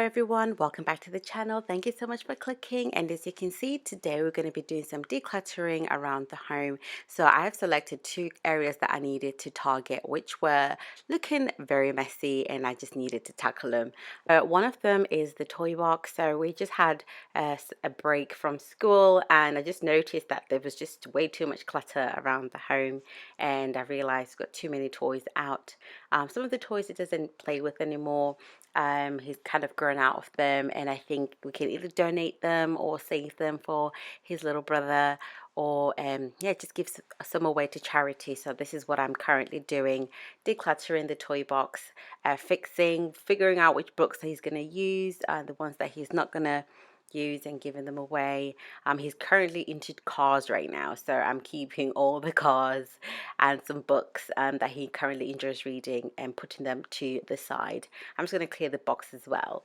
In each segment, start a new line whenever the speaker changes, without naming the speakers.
everyone, welcome back to the channel. Thank you so much for clicking, and as you can see, today we're going to be doing some decluttering around the home. So I have selected two areas that I needed to target, which were looking very messy, and I just needed to tackle them. One of them is the toy box. So we just had a break from school, and I just noticed that there was just way too much clutter around the home, and I realized I've got too many toys out. Some of the toys it doesn't play with anymore. He's kind of grown out of them, and I think we can either donate them or save them for his little brother, or yeah, just give some away to charity. So this is what I'm currently doing: decluttering the toy box, figuring out which books that he's going to use, the ones that he's not going to use, and giving them away. He's currently into cars right now, so I'm keeping all the cars and some books that he currently enjoys reading and putting them to the side. I'm just going to clear the box as well.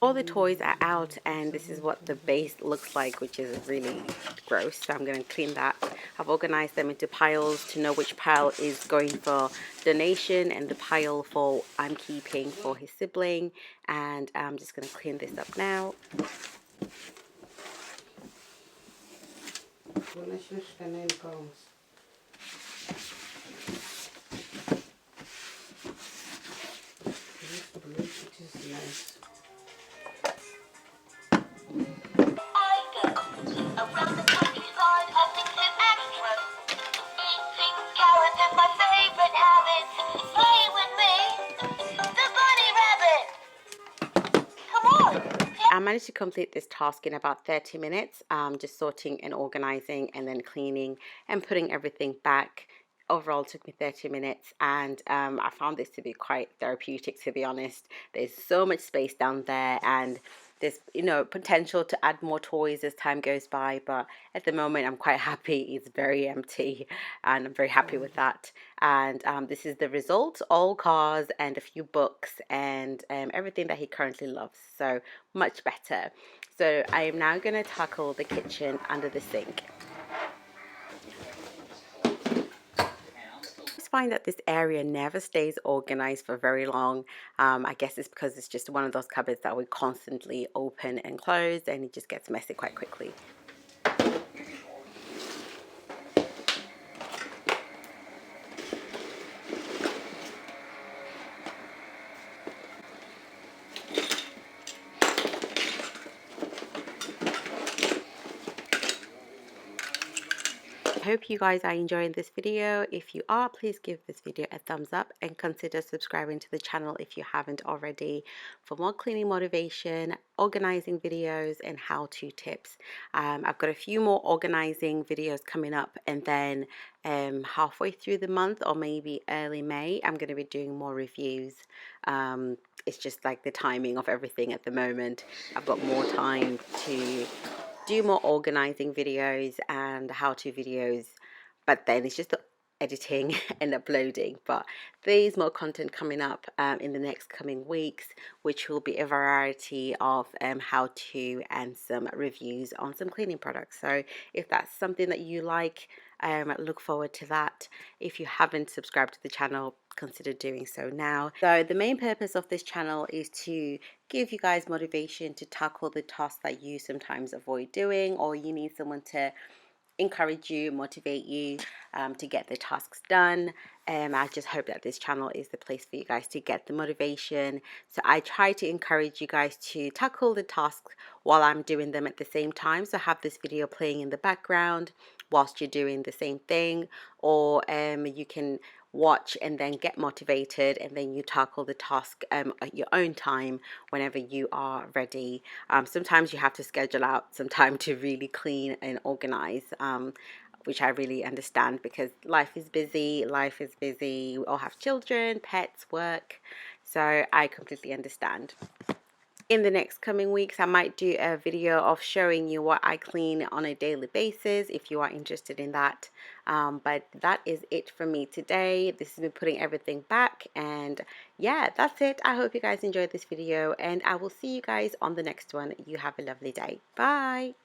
All the toys are out, and this is what the base looks like, which is really gross. So I'm going to clean that. I've organized them into piles to know which pile is going for donation and the pile for I'm keeping for his sibling. And I'm just going to clean this up now. I managed to complete this task in about 30 minutes, just sorting and organizing and then cleaning and putting everything back. Overall, it took me 30 minutes, and I found this to be quite therapeutic, to be honest. There's so much space down there, and there's potential to add more toys as time goes by, but at the moment I'm quite happy. It's very empty, and I'm very happy with that. And this is the result: all cars and a few books and everything that he currently loves. So much better. So I am now going to tackle the kitchen under the sink. Find that this area never stays organized for very long. I guess it's because it's just one of those cupboards that we constantly open and close, and it just gets messy quite quickly. I hope you guys are enjoying this video. If you are, please give this video a thumbs up and consider subscribing to the channel if you haven't already for more cleaning motivation, organizing videos, and how-to tips. I've got a few more organizing videos coming up, and then halfway through the month or maybe early May, I'm going to be doing more reviews. It's just like the timing of everything at the moment. I've got more time to do more organizing videos and how-to videos, but then it's just the editing and uploading. But there's more content coming up in the next coming weeks, which will be a variety of how-to and some reviews on some cleaning products. So if that's something that you like, look forward to that. If you haven't subscribed to the channel, consider doing so now. So the main purpose of this channel is to give you guys motivation to tackle the tasks that you sometimes avoid doing, or you need someone to encourage you, motivate you to get the tasks done. I just hope that this channel is the place for you guys to get the motivation. So I try to encourage you guys to tackle the tasks while I'm doing them at the same time. So have this video playing in the background whilst you're doing the same thing, or you can watch and then get motivated, and then you tackle the task at your own time whenever you are ready. Sometimes you have to schedule out some time to really clean and organize, which I really understand because life is busy. Life is busy. We all have children, pets, work. So I completely understand. In the next coming weeks, I might do a video of showing you what I clean on a daily basis if you are interested in that. But that is it for me today. This has been putting everything back, and yeah, that's it. I hope you guys enjoyed this video, and I will see you guys on the next one. You have a lovely day. Bye.